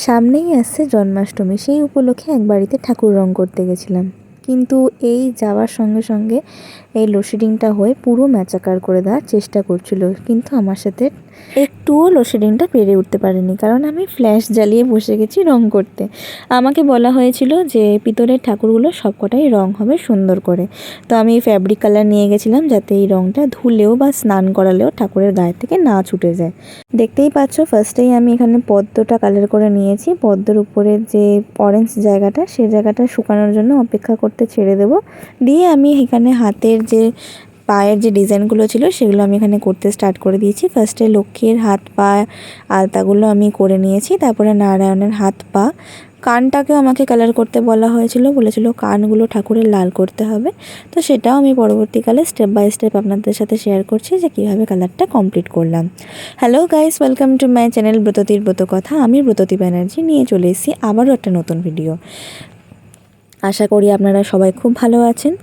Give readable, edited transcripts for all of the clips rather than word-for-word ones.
সামনেই আসছে জন্মাষ্টমী, সেই উপলক্ষে এক বাড়িতে ঠাকুর রং করতে গেছিলাম, কিন্তু এই যাওয়ার সঙ্গে সঙ্গে এই লোডশেডিংটা হয়ে পুরো ম্যাচাকার করে দেওয়ার চেষ্টা করছিল, কিন্তু আমার সাথে একটুও লোডশেডিংটা পেরে উঠতে পারেনি, কারণ আমি ফ্ল্যাশ জ্বালিয়ে বসে গেছি রং করতে। আমাকে বলা হয়েছিল যে পিতলের ঠাকুরগুলো সবকটাই রং হবে সুন্দর করে, তো আমি ফ্যাব্রিক কালার নিয়ে গেছিলাম যাতে এই রংটা ধুলেও বা স্নান করালেও ঠাকুরের গায়ে থেকে না ছুটে যায়। দেখতেই পাচ্ছ, ফার্স্টেই আমি এখানে পদ্মটা কালার করে নিয়েছি। পদ্মর উপরে যে অরেঞ্জ জায়গাটা, সেই জায়গাটা শুকানোর জন্য অপেক্ষা করতে ছেড়ে দেব। দিয়ে আমি এখানে হাতের যে পায়ের যে ডিজাইনগুলো ছিল সেগুলো আমি এখানে করতে স্টার্ট করে দিয়েছি। ফার্স্টে লক্ষ্মীর হাত পা আলতাগুলো আমি করে নিয়েছি, তারপরে নারায়ণের হাত পা, কানটাকেও আমাকে কালার করতে বলা হয়েছিল, বলেছিল কানগুলো ঠাকুরের লাল করতে হবে। তো সেটাও আমি পরবর্তীকালে স্টেপ বাই স্টেপ আপনাদের সাথে শেয়ার করছি যে কীভাবে কালারটা কমপ্লিট করলাম। Hello guys, welcome to my channel ব্রততির ব্রত কথা। আমি ব্রততী ব্যানার্জি নিয়ে চলে এসেছি আবারও একটা নতুন ভিডিও। আশা করি আপনারা সবাই খুব ভালো আছেন,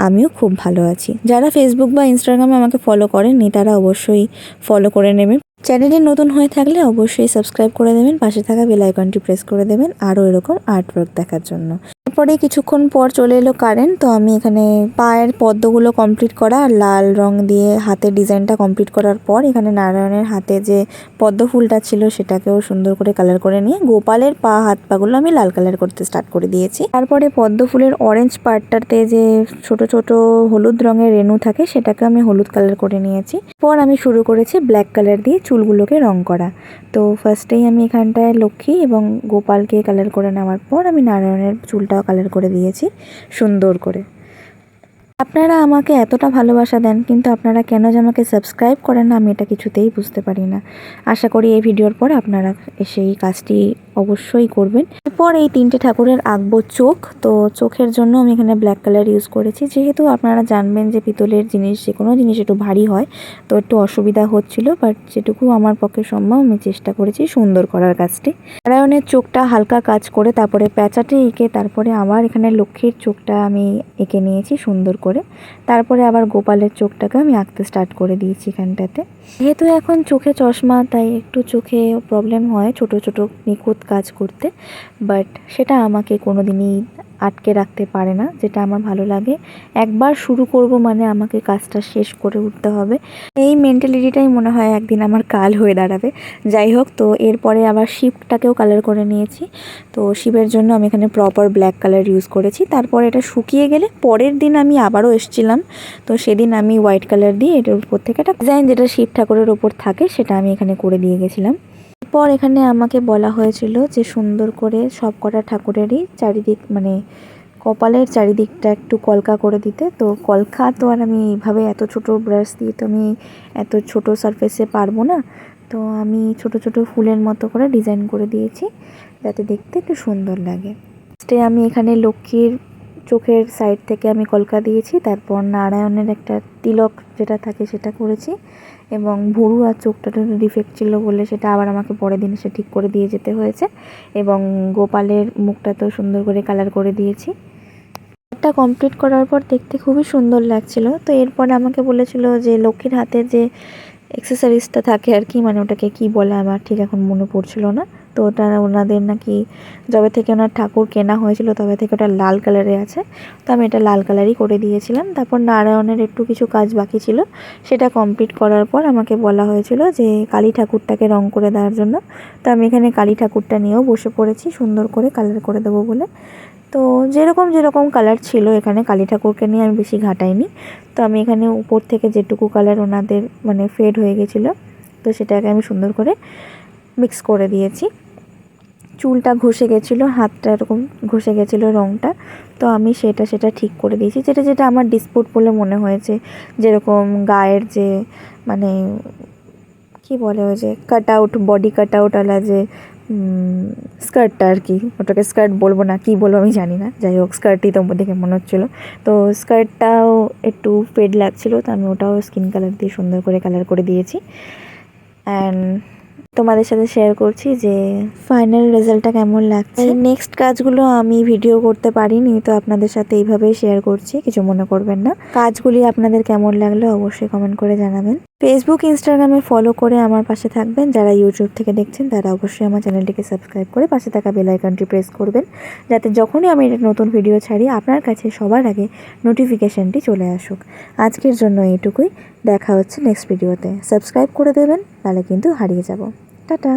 আমিও খুব ভালো আছি। যারা ফেসবুক বা ইনস্টাগ্রামে আমাকে ফলো করেননি তারা অবশ্যই ফলো করে নেবেন। চ্যানেলে নতুন হয়ে থাকলে অবশ্যই সাবস্ক্রাইব করে দেবেন, পাশে থাকা বেল আইকনটি প্রেস করে দেবেন আরও এরকম আর্টওয়ার্ক দেখার জন্য। তারপরে কিছুক্ষণ পর চলে এলো কারেন্ট, তো আমি এখানে পায়ের পদ্মগুলো কমপ্লিট করা আর লাল রং দিয়ে হাতের ডিজাইনটা কমপ্লিট করার পর এখানে নারায়ণের হাতে যে পদ্ম ফুলটা ছিল সেটাকেও সুন্দর করে কালার করে নিয়ে গোপালের পা হাত পাগুলো আমি লাল কালার করতে স্টার্ট করে দিয়েছি। তারপরে পদ্ম ফুলের অরেঞ্জ পার্টটাতে যে ছোট ছোট হলুদ রঙের রেণু থাকে সেটাকে আমি হলুদ কালার করে নিয়েছি। পর আমি শুরু করেছি ব্ল্যাক কালার দিয়ে চুলগুলোকে রং করা। তো ফার্স্টেই আমি এখানটায় লক্ষ্মী এবং গোপালকে কালার করে নেওয়ার পর আমি নারায়ণের চুলটাও কালার করে দিয়েছি সুন্দর করে। আপনারা আমাকে এতটা ভালোবাসা দেন, কিন্তু আপনারা কেন যে আমাকে সাবস্ক্রাইব করেন না আমি এটা কিছুতেই বুঝতে পারি না। আশা করি এই ভিডিওর পর আপনারা এসে এই কাজটি অবশ্যই করবেন। এরপর এই তিনটে ঠাকুরের আঁকবো চোখ। তো চোখের জন্য আমি এখানে ব্ল্যাক কালার ইউজ করেছি, যেহেতু আপনারা জানবেন যে পিতলের জিনিস যে কোনো জিনিস একটু ভারী হয়, তো একটু অসুবিধা হচ্ছিল, বাট যেটুকু আমার পক্ষে সম্ভব আমি চেষ্টা করেছি সুন্দর করার কাজটি। নারায়ণের চোখটা হালকা কাজ করে তারপরে প্যাঁচাটে এঁকে তারপরে আবার এখানে লক্ষ্মীর চোখটা আমি এঁকে নিয়েছি সুন্দর করে। তারপরে আবার গোপালের চোখটাকে আমি আঁকতে স্টার্ট করে দিয়েছি এখানটাতে। যেহেতু এখন চোখে চশমা, তাই একটু চোখে প্রবলেম হয় ছোট ছোট নিখুঁত কাজ করতে, বাট সেটা আমাকে কোনো দিনই আটকে রাখতে পারে না। যেটা আমার ভালো লাগে, একবার শুরু করব মানে আমাকে কাজটা শেষ করে উঠতে হবে, এই মেন্টালিটিটাই মনে হয় একদিন আমার কাল হয়ে দাঁড়াবে। যাই হোক, তো এরপরে আবার শিবটাকেও কালার করে নিয়েছি। তো শিবের জন্য আমি এখানে প্রপার ব্ল্যাক কালার ইউজ করেছি। তারপর এটা শুকিয়ে গেলে পরের দিন আমি আবারও এসেছিলাম, তো সেদিন আমি হোয়াইট কালার দিয়ে এটার উপর থেকে একটা ডিজাইন যেটা শিব ঠাকুরের ওপর থাকে সেটা আমি এখানে করে দিয়ে গেছিলাম। এরপর এখানে আমাকে বলা হয়েছিল যে সুন্দর করে সব কটা ঠাকুরেরই চারিদিক মানে কপালের চারিদিকটা একটু কলকা করে দিতে। তো কলকা তো আর আমি এইভাবে এত ছোট ব্রাশ দিয়ে তো আমি এত ছোট সারফেসে পারবো না, তো আমি ছোট ছোট ফুলের মতো করে ডিজাইন করে দিয়েছি যাতে দেখতে একটু সুন্দর লাগে। ফার্স্টে আমি এখানে লক্ষ্মীর চোখের সাইড থেকে আমি কলকা দিয়েছি, তারপর নারায়ণের একটা তিলক যেটা থাকে সেটা করেছি, এবং ভুরু আর চোখটাতে ডিফেক্ট ছিল বলে সেটা আবার আমাকে পরের দিন এসে ঠিক করে দিয়ে যেতে হয়েছে, এবং গোপালের মুখটাতেও সুন্দর করে কালার করে দিয়েছি। এটা কমপ্লিট করার পর দেখতে খুবই সুন্দর লাগছিল। তো এরপরে আমাকে বলেছিল যে লক্ষ্মীর হাতে যে অ্যাক্সেসরিজটা থাকে আর কি, মানে ওটাকে কি বলে আমার ঠিক এখন মনে পড়ছিল না, তো ওটা ওনাদের নাকি যবে থেকে ওনার ঠাকুর কেনা হয়েছিল তবে থেকে ওটা লাল কালারে আছে, তো আমি এটা লাল কালারই করে দিয়েছিলাম। তারপর নারায়ণের একটু কিছু কাজ বাকি ছিল, সেটা কমপ্লিট করার পর আমাকে বলা হয়েছিল যে কালী ঠাকুরটাকে রং করে দেওয়ার জন্য। তো আমি এখানে কালী ঠাকুরটা নিয়েও বসে পড়েছি সুন্দর করে কালার করে দেবো বলে। তো যেরকম যেরকম কালার ছিল এখানে কালী ঠাকুরকে নিয়ে আমি বেশি ঘাটাইনি। তো আমি এখানে উপর থেকে যেটুকু কালার ওনাদের মানে ফেড হয়ে গেছিলো, তো সেটাকে আমি সুন্দর করে মিক্স করে দিয়েছি। চুলটা ঘষে গেছিলো, হাতটা এরকম ঘষে গেছিলো রঙটা, তো আমি সেটা ঠিক করে দিয়েছি। যেটা যেটা আমার ডিসপুট বলে মনে হয়েছে, যেরকম গায়ের যে মানে কি বলে ওই যে কাট আউট, বডি কাট আউটওয়ালা যে স্কার্টটা আর কি, ওটাকে স্কার্ট বলবো না কি বলবো আমি জানি না, যাই হোক স্কার্টই তো দেখে মনে হচ্ছিলো। তো স্কার্টটাও একটু ফেড লাগছিলো, তো আমি ওটাও স্কিন কালার দিয়ে সুন্দর করে কালার করে দিয়েছি। অ্যান্ড তোমাদের সাথে শেয়ার করছি যে ফাইনাল রেজাল্টটা কেমন লাগছে। নেক্সট কাজগুলো আমি ভিডিও করতে পারিনি, তো আপনাদের সাথে এইভাবেই শেয়ার করছি, কিছু মনে করবেন না। কাজগুলি আপনাদের কেমন লাগলো অবশ্যই কমেন্ট করে জানাবেন। ফেসবুক ইনস্টাগ্রামে ফলো করে আমার পাশে থাকবেন। যারা ইউটিউব থেকে দেখছেন তারা অবশ্যই আমার চ্যানেলটিকে সাবস্ক্রাইব করে পাশে থাকা বেল আইকনটি প্রেস করবেন, যাতে যখনই আমি নতুন ভিডিও ছাড়ি আপনার কাছে সবার আগে নোটিফিকেশানটি চলে আসুক। আজকের জন্য এইটুকুই, দেখা হচ্ছে নেক্সট ভিডিওতে। সাবস্ক্রাইব করে দেবেন, তাহলে কিন্তু হারিয়ে যাব। টাটা।